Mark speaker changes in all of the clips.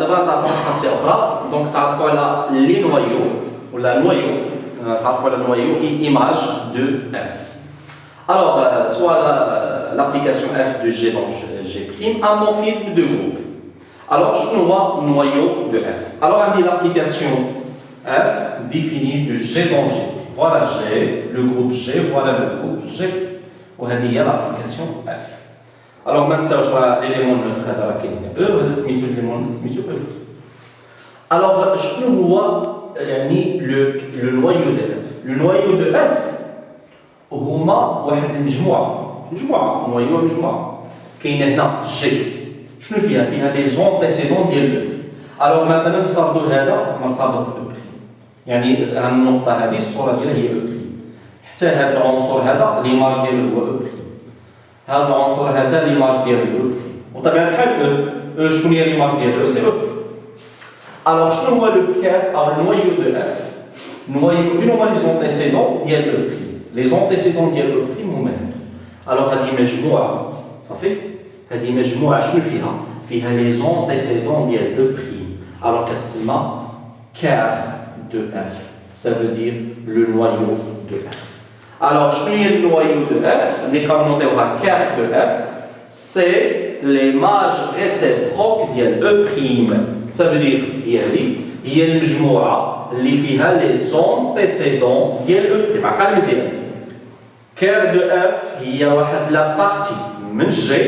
Speaker 1: دابا نتعرفوا على خاصيه اخرى دونك تعرفوا على لي نويو ولا نويو تعرفوا على نويو ايماج دو اف. Alors, soit l'application f de g, donc g', un morphisme de groupe. Alors, je vois noyau de f. Alors, on dit l'application f définie de g dans g. Voilà g, le groupe g, voilà le groupe g. وهذه هي l'application f. Alors, ما ننساوش l'élément neutre هذا راه كاين e وهذا سميتو l'élément سميتو e. Alors, شنو هو يعني le noyau de f. Le noyau de f هما واحد مجموعة نويو مجموعة كاينة هنا جي. شنو فيها؟ فيها لي زونتيسيدون ديال لو. الوغ مثلا نفترضوا هذا مرتبط بو يعني هاد النقطة هذه الصورة ديالها هي او بريم، حتى هذا العنصر هذا ليماج ديالو هو او بريم، هذا العنصر هذا ليماج ديالو هو او بريم، وطبيعة الحال او شكون هي ليماج ديالو؟ سي او. الوغ شنو هو لو كاب او النويو دو اف؟ نويو فين هما لي زونتيسيدون ديال او بريم؟ Les antécédents ديال او بريم هما هادو. الوغ هادي مجموعة صافي، هادي مجموعة شنو فيها؟ فيها لي زونتيسيدون ديال او بريم. الوغ كتسمى كار دو اف، ça veut dire le noyau de f. الوغ شنو هي النويو دو اف؟ اللي كنوطيوها كار دو اف سي ليماج ريسيبروك ديال او بريم. ça veut dire هي المجموعة اللي فيها لي زونتيسيدون ديال او بريم. عقل مزيان، كار دو اف هي واحد لا بارتي من جي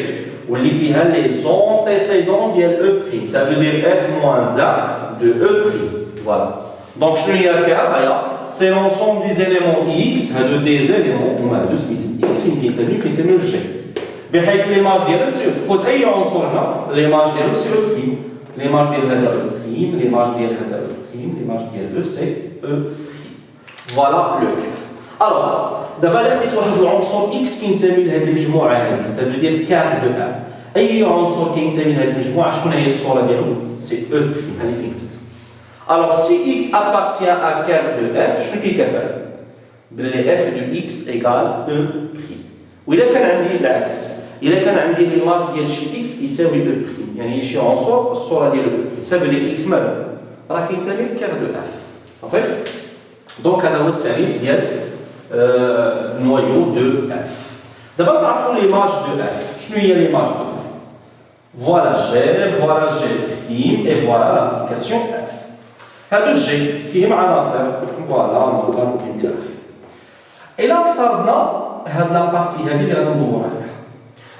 Speaker 1: واللي فيها لي زونتيسيدون ديال او بريم. ça veut dire f moins 1 de e prime. voilà. donc شنو هي كار؟ هيا سي l'ensemble des éléments x. هادو دي زيليمون هما هادو سميتهم x كينتميو لجي، بحيث ليماج ديالو سي خذ اي عنصر هنا ليماج ديالو سي او بريم، ليماج ديال هذا او بريم، ليماج ديال هذا او بريم، ليماج ديال او سي او بريم. فوالا لو كار. الوغ دابا الا خديت واحد العنصر x كينتمي لهذه المجموعه هذه، سافو دير كار دو اف. اي عنصر كينتمي لهذه المجموعه شكون هي الصوره ديالو؟ سي او بريم. هذه فين كتبت. الوغ سي x appartient à كار دو اف شنو كيكافئ؟ بلي اف دو x ايكال او بريم. واذا كان عندي العكس، اذا كان عندي ليماج ديال شي x يساوي او بريم، يعني شي عنصر الصوره ديالو سافو دير x مالو راه كينتمي لكار دو اف. صافي. دونك هذا هو التعريف ديال noyau de f. دابا تعرفوا ليماج دو اف. شنو هي ليماج دو اف؟ فوالا جي، فوالا جي بريم، اي فوالا لابليكاسيون اف. هادو جي فيهم عناصر فوالا نقدر كاين الى اخره. الا افترضنا هاد لابارتي هادي اللي غادي ندورو عليها،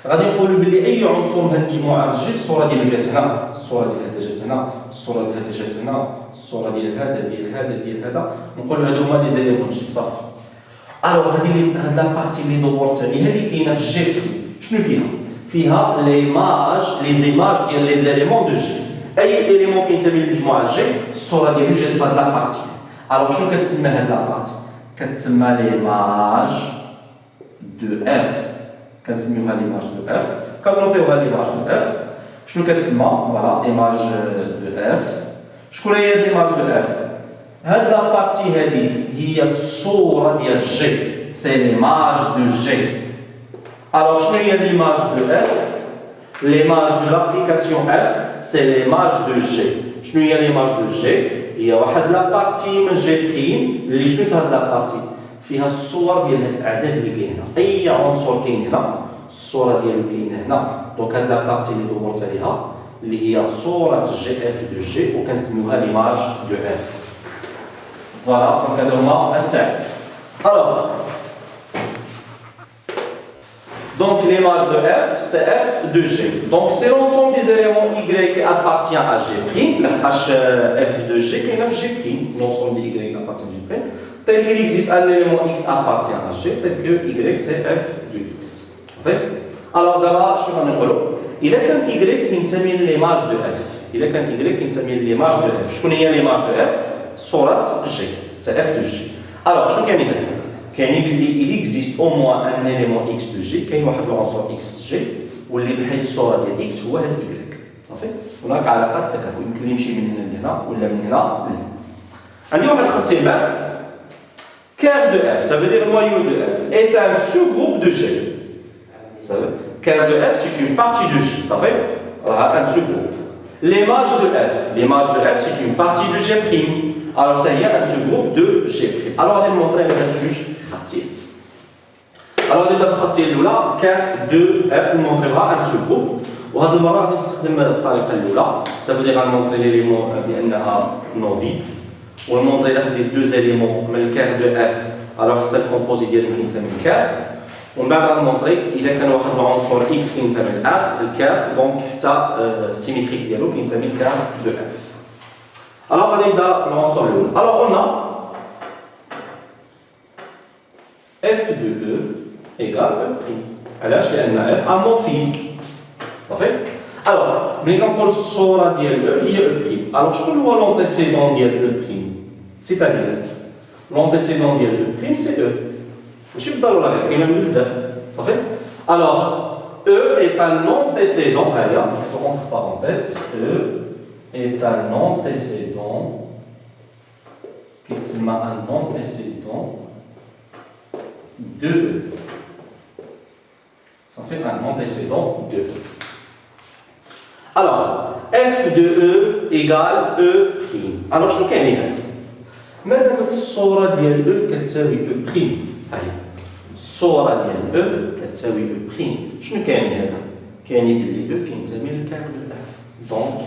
Speaker 1: غادي نقولوا بلي اي عنصر من هاد المجموعه جي الصوره ديالو جات هنا، الصوره ديال هذا جات هنا، الصوره ديال هذا جات هنا، الصوره ديال هذا ديال هذا ديال هذا، نقولوا هادو هما لي زيليمون جي صافي. الوغ هاد لابارتي اللي دورت عليها اللي كاينه في جي شنو فيها؟ فيها ليماج لي زيماج ديال لي زيليمون دو جي. اي اليمون كينتمي للمجموعه جي الصوره ديالو جات في هاد لابارتي. الوغ شنو كتسمى هاد لابارتي؟ كتسمى ليماج دو اف. كنسميوها ليماج دو اف، كنوطيوها ليماج دو اف. شنو كتسمى؟ فوالا ايماج دو اف. شكون هي ليماج دو اف؟ هاد لابارتي هادي هي الصورة ديال جي، سي ليماج دو جي. الوغ شنو هي ليماج دو اف؟ ليماج دو لابليكاسيون اف سي ليماج دو جي. شنو هي ليماج دو جي؟ هي واحد لابارتي من جي بريم اللي شنو في هاد لابارتي؟ فيها الصور ديال هاد الاعداد اللي كاين هنا. اي عنصر كاين هنا الصورة ديالو كاينه هنا. دونك هاد لابارتي اللي دورت عليها اللي هي صورة جي اف دو جي وكنسميوها ليماج دو اف. Voilà, donc هذا هما التعريف. Alors, donc l'image de f, c'est f de g. Donc c'est l'ensemble des éléments y qui appartient à g', l'h f de g qui est g', l'ensemble des y appartient à g', tel qu'il existe un élément x appartient à g, tel que y c'est f de x. Alors d'abord, je vais vous dire, il y a qu'un y qui ينتمي l'image de f. Il y a qu'un y qui ينتمي l'image de f. شكون هي l'image de f؟ صورة G, c'est f de G. Alors, شنو كيعني هذا؟ كيعني بلي il existe au moins un élément x de G، كاين واحد العنصر x G واللي بحال الصورة ديال x هو هاد y. صافي؟ هناك علاقة تكافؤ، يمكن يمشي من هنا لهنا ولا من هنا لهنا. عندي واحد الخاصية بعد، كار دو f, ça veut dire noyau de f, est un sous-groupe de G. Ça veut dire كار دو f c'est une partie de G, ça fait un sous-groupe. L'image de f. L'image de f, c'est une partie de G'. Alors, ça y est, un groupe de G'. Alors, on va montrer un juge facile. Alors, on va passer là, كاف de f, on montrera un groupe. وهذه المرة غادي نستخدم الطريقة الأولى، ça veut dire نمونطري لي ليمون بأنها نون فيد، ونمونطري إلا خديت دو زاليمون من الكار دو اف، alors حتى الكومبوزي ديالهم كينتمي للكار، ومن بعد غنمونطري إذا كان واحد العنصر إكس كينتمي للكار، دونك حتى السيميتريك ديالو كينتمي للكار دو اف. alors غادي نبدا العنصر الأول. alors قلنا f de e égale e'. علاش؟ لأن f امورفيزم. صافي؟ alors ملي كنقول الصورة ديال e هي e'. alors شكون هو لونتيسيدون ديال e'؟ c'est-à-dire l'antécédent ديال e' c'est e. ماشي بالضرورة غير كاينة من بزاف. صافي؟ alors e est un antécédent هيا entre parenthèses e est un antécédent كيتسمى un antécédent de e. Ça fait un antécédent de e. Alors, f de e égale e'. Alors, شنو كاين هنا؟ مادام الصورة ديال e كتساوي e'، هاهي الصورة ديال e كتساوي e'، شنو كاين هذا؟ كاين بلي e كينتمي للكار دو f. Donc,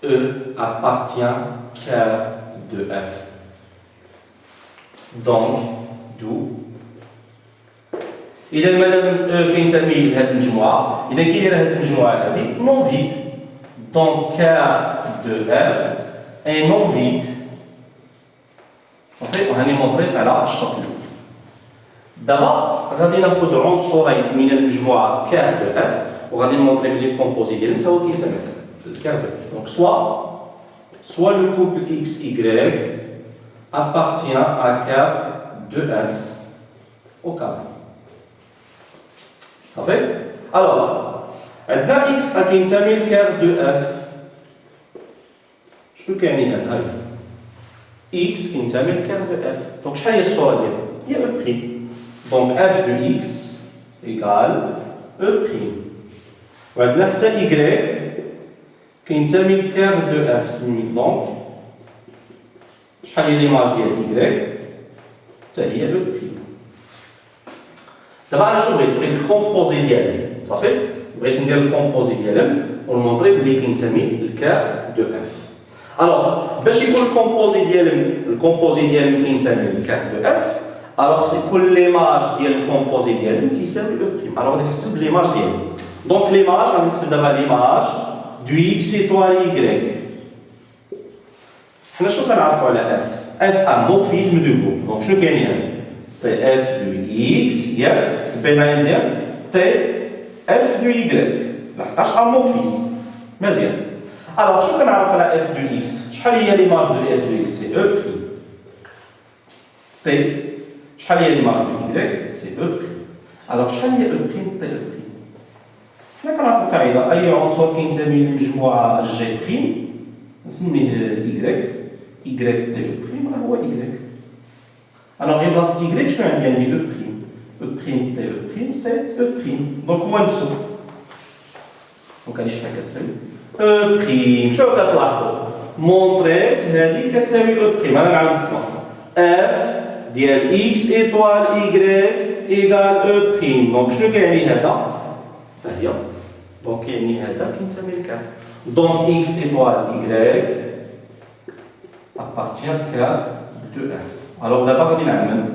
Speaker 1: e appartient car de f. Donc, d'où إذا مادام e كينتمي لهذه المجموعة، إذا كي داير هذه المجموعة هذه نون فيد، دونك كار دو اف اي نون فيد. صافي؟ وهاني مونطريت على الشرط الأول. دابا غادي ناخذ عنصرين من المجموعة كار دو اف وغادي نمونطري بلي الكومبوزي ديالهم تا هو كينتمي للكار دو اف. دونك soit le couple XY appartient à car de f au carré. Ça fait? Alors, عندنا x كينتمي لكار دو f. شنو كاين هنا؟ x كينتمي لكار دو f. دونك شحال هي الصورة ديالو؟ هي e'. دونك f de x égale e'. وعندنا حتى y كينتمي لكار دو f. سميت دونك شحال هي ليماج ديال y؟ حتى هي e'. دابا انا شنو بغيت الكومبوزي ديالهم. صافي؟ بغيت ندير الكومبوزي ديالهم ونمونطري بلي كينتمي للكار دو اف. الوغ باش يكون الكومبوزي ديالهم كينتمي للكار دو اف، الوغ خص يكون ليماج ديال الكومبوزي ديالهم كيساوي e'. الوغ غادي نحسب ليماج ديالهم. دونك ليماج غادي نحسب دابا ليماج دو اكس ايطوال y. حنا شنو كنعرفو على اف؟ اف امورفيزم دو جروب. دونك شنو كاين هنا؟ c'est f de x, c'est bien indien, t f de y. لحقاش امورفيزم. مزيان. alors شنو كنعرف على f de x؟ شحال هي ليماج دو f de x؟ c'est e'. t شحال هي ليماج دو y؟ c'est e'. alors شحال هي e'؟ t e'. حنا كنعرفو القاعدة أي عنصر كينتمي للمجموعة G' نسميه y t e' هو y. Alors, il reste y, je fais un bien dit e'. E', t', c'est e'. Donc, on va le saut. Donc, allez, je fais comme ça. E', je vais vous montrer que c'est e'. Maintenant, f ديال x étoile y égale e'. Donc, شنو كيعني هذا؟ هي. Donc, كيعني هذا كينتمي للكار. Donc, x étoile y appartient à car de f. Alors d'abord on dit la même.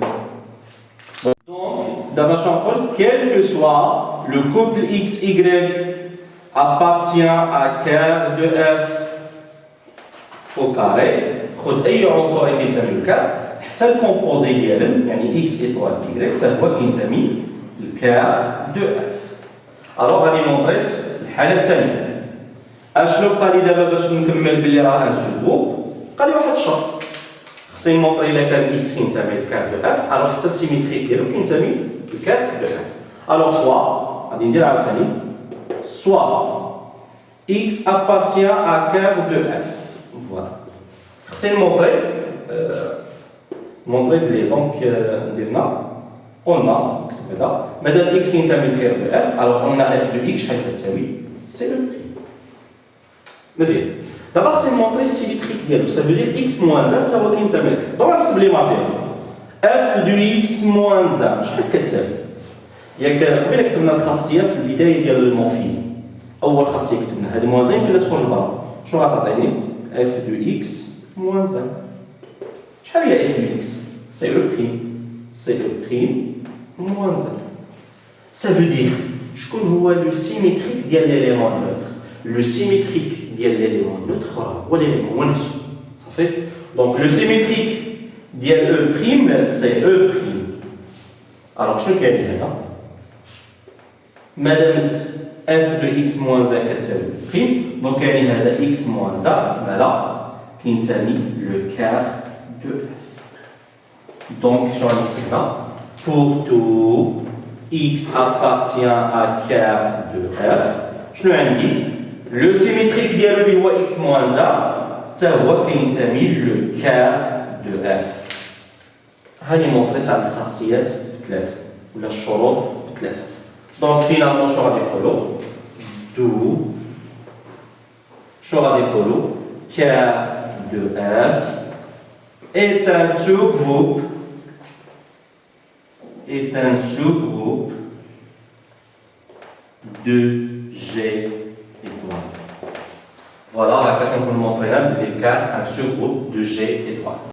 Speaker 1: Donc d'abord j'en quel que soit le couple XY appartient à car de f au carré. خذ أي عنصر كينتمي للكار حتى الكومبوزي ديالهم يعني x étoile y حتى هو كينتمي للكار de f. alors غادي نونطريت الحالة الثانية. اشنو بقى لي دابا باش نكمل بلي راه ان جروب؟ بقى لي واحد الشرط. خصني نمونطري إلا كان x كينتمي للكار دو اف، الوغ حتى السيميتريك ديالو كينتمي للكار دو اف. الوغ سوا غادي ندير عاوتاني سوا x appartient à car de f. فوالا خصني نمونطري بلي دونك نديرنا قلنا كتب هذا مادام x كينتمي للكار دو اف، الوغ قلنا f دو x شحال كتساوي؟ سي e'. مزيان. دابا خصني نمونطري السيميتريك ديالو، ça veut dire x moins 1 تا هو كينتمي لك. دابا نحسب لي مافيا f دو x moins 1 شحال كتساوي؟ ياك قبيله كتبنا الخاصيه في البدايه ديال المورفيزم، اول خاصيه كتبنا هذه موازين يمكن لها تخرج برا، شنو غتعطيني؟ f دو x moins 1. شحال هي f دو x؟ سي او بريم moins 1. Ça veut dire شكون هو لو سيميتريك ديال ليليمون نوتر؟ لو سيميتريك ديال ليليمون نوتر هو ليليمون هو نفسه صافي. دونك لو سيميتريك ديال او بريم سي او بريم. الوغ شنو كاين هنا؟ مادامت اف دو اكس موان 1 كتساوي بريم، دونك كاين هذا اكس موان 1 مالا كينتمي لو كار دو اف. دونك شنو غادي نكتب هنا؟ pour tout x appartient à quart de f. شنو عندي؟ لو سيميتريك ديالو اللي هو x moins 1 حتى هو كينتمي لو كار دو f. هاني مونطري تاع الخاصيات بثلاثة ولا الشروط بثلاثة. دونك فينالمون شنو غادي نقولو؟ دو شنو غادي نقولو؟ كار دو f est un sous-groupe de G étoile. Voilà, on va faire comme on le montrait là, le cas un sous-groupe de G étoile.